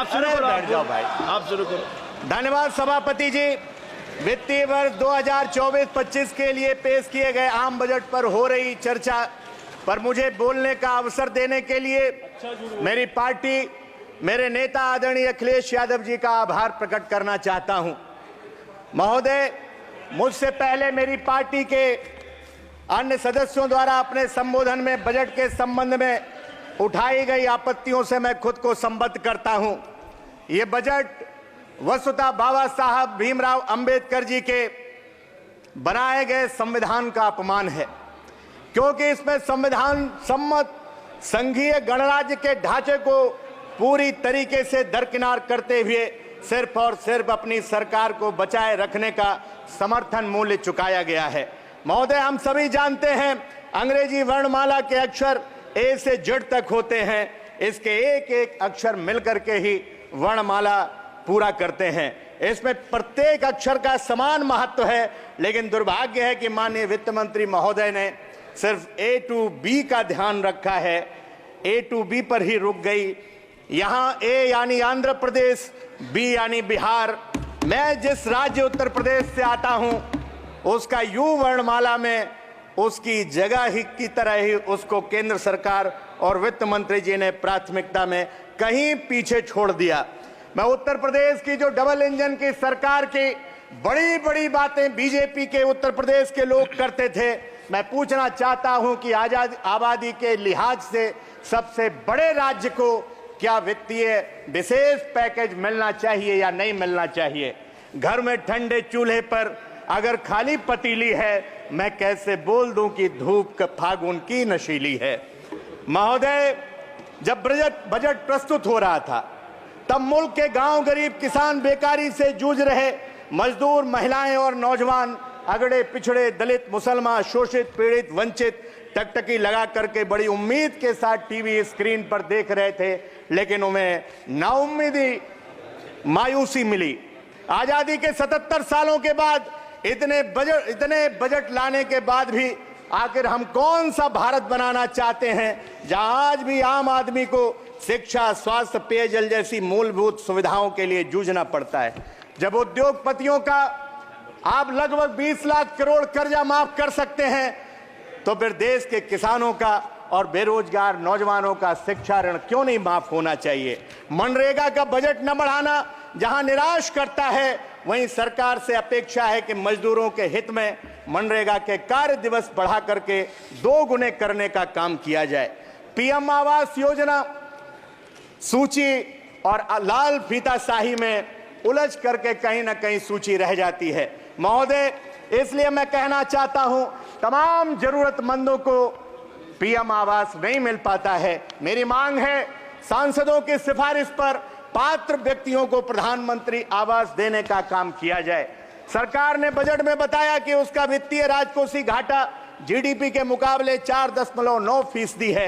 आप शुरू करो, बैठ जाओ भाई, आप शुरू करो। धन्यवाद सभापति जी। वित्तीय वर्ष 2024-25 के लिए पेश किए गए आम बजट पर हो रही चर्चा पर मुझे बोलने का अवसर देने के लिए मेरी पार्टी, मेरे नेता आदरणीय अखिलेश यादव जी का आभार प्रकट करना चाहता हूं। महोदय, मुझसे पहले मेरी पार्टी के अन्य सदस्यों द्वारा अपने संबोधन में बजट के संबंध में उठाई गई आपत्तियों से मैं खुद को संबद्ध करता हूं। ये बजट वस्तुतः बाबा साहब भीमराव अंबेडकर जी के बनाए गए संविधान का अपमान है, क्योंकि इसमें संविधान सम्मत संघीय गणराज्य के ढांचे को पूरी तरीके से दरकिनार करते हुए सिर्फ और सिर्फ अपनी सरकार को बचाए रखने का समर्थन मूल्य चुकाया गया है। महोदय, हम सभी जानते हैं अंग्रेजी वर्णमाला के अक्षर ए से जेड तक होते हैं। इसके एक एक अक्षर मिलकर के ही वर्णमाला पूरा करते हैं। इसमें प्रत्येक अक्षर का समान महत्व है, लेकिन दुर्भाग्य है कि माननीय वित्त मंत्री महोदय ने सिर्फ ए टू बी का ध्यान रखा है, ए टू बी पर ही रुक गई। यहां ए यानी आंध्र प्रदेश, बी यानी बिहार। मैं जिस राज्य उत्तर प्रदेश से आता हूं, उसका यू वर्णमाला में उसकी जगह ही की तरह ही उसको केंद्र सरकार और वित्त मंत्री जी ने प्राथमिकता में कहीं पीछे छोड़ दिया। मैं उत्तर प्रदेश की जो डबल इंजन की सरकार की बड़ी बड़ी बातें बीजेपी के उत्तर प्रदेश के लोग करते थे, मैं पूछना चाहता हूं कि आबादी के लिहाज से सबसे बड़े राज्य को क्या वित्तीय विशेष पैकेज मिलना चाहिए या नहीं मिलना चाहिए? घर में ठंडे चूल्हे पर अगर खाली पतीली है, मैं कैसे बोल दूं कि धूप फागुन की नशीली है? महोदय, जब बजट प्रस्तुत हो रहा था तब मुल्क के गांव, गरीब किसान, बेकारी से जूझ रहे मजदूर, महिलाएं और नौजवान, अगड़े पिछड़े, दलित, मुसलमान, शोषित, पीड़ित, वंचित टकटकी लगा करके बड़ी उम्मीद के साथ टीवी स्क्रीन पर देख रहे थे, लेकिन उन्हें नाउम्मीदी, मायूसी मिली। आजादी के 77 सालों के बाद इतने बजट लाने के बाद भी आखिर हम कौन सा भारत बनाना चाहते हैं जहां आज भी आम आदमी को शिक्षा, स्वास्थ्य, पेयजल जैसी मूलभूत सुविधाओं के लिए जूझना पड़ता है? जब उद्योगपतियों का आप लगभग 20 लाख करोड़ कर्जा माफ कर सकते हैं, तो फिर देश के किसानों का और बेरोजगार नौजवानों का शिक्षा ऋण क्यों नहीं माफ होना चाहिए? मनरेगा का बजट न बढ़ाना जहां निराश करता है, वहीं सरकार से अपेक्षा है कि मजदूरों के हित में मनरेगा के कार्य दिवस बढ़ा करके 2 गुने करने का काम किया जाए। पीएम आवास योजना सूची और लाल फीताशाही में उलझ करके कहीं ना कहीं सूची रह जाती है। महोदय, इसलिए मैं कहना चाहता हूं, तमाम जरूरतमंदों को पीएम आवास नहीं मिल पाता है। मेरी मांग है सांसदों की सिफारिश पर पात्र व्यक्तियों को प्रधानमंत्री आवास देने का काम किया जाए। सरकार ने बजट में बताया कि उसका वित्तीय राजकोषीय घाटा जीडीपी के मुकाबले 4.9% है,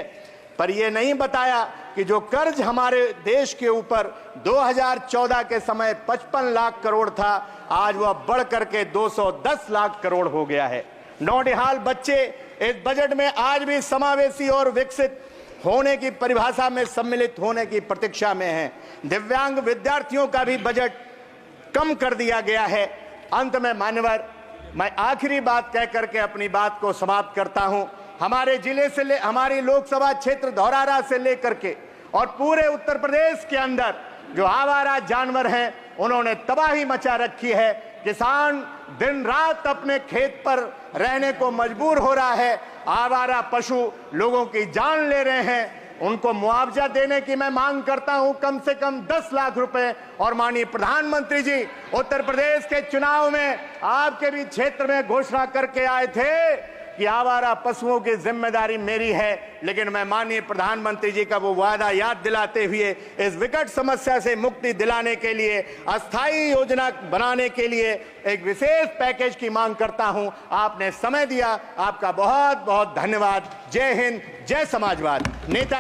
पर यह नहीं बताया कि जो कर्ज हमारे देश के ऊपर 2014 के समय 55 लाख करोड़ था, आज वह बढ़ करके 210 लाख करोड़ हो गया है। नौनिहाल बच्चे इस बजट में आज भी समावेशी और विकसित होने की परिभाषा में सम्मिलित होने की प्रतीक्षा में हैं। दिव्यांग विद्यार्थियों का भी बजट कम कर दिया गया है। अंत में मान्यवर, मैं आखिरी बात कह करके अपनी बात को समाप्त करता हूं। हमारे जिले से हमारी लोकसभा क्षेत्र धौरारा से लेकर के और पूरे उत्तर प्रदेश के अंदर जो आवारा जानवर हैं, उन्होंने तबाही मचा रखी है। किसान दिन रात अपने खेत पर रहने को मजबूर हो रहा है। आवारा पशु लोगों की जान ले रहे हैं। उनको मुआवजा देने की मैं मांग करता हूं, कम से कम 10 लाख रुपए। और माननीय प्रधानमंत्री जी उत्तर प्रदेश के चुनाव में आपके भी क्षेत्र में घोषणा करके आए थे कि आवारा पशुओं की जिम्मेदारी मेरी है, लेकिन मैं माननीय प्रधानमंत्री जी का वो वादा याद दिलाते हुए इस विकट समस्या से मुक्ति दिलाने के लिए, अस्थायी योजना बनाने के लिए एक विशेष पैकेज की मांग करता हूं। आपने समय दिया, आपका बहुत बहुत धन्यवाद। जय हिंद, जय समाजवाद। नेता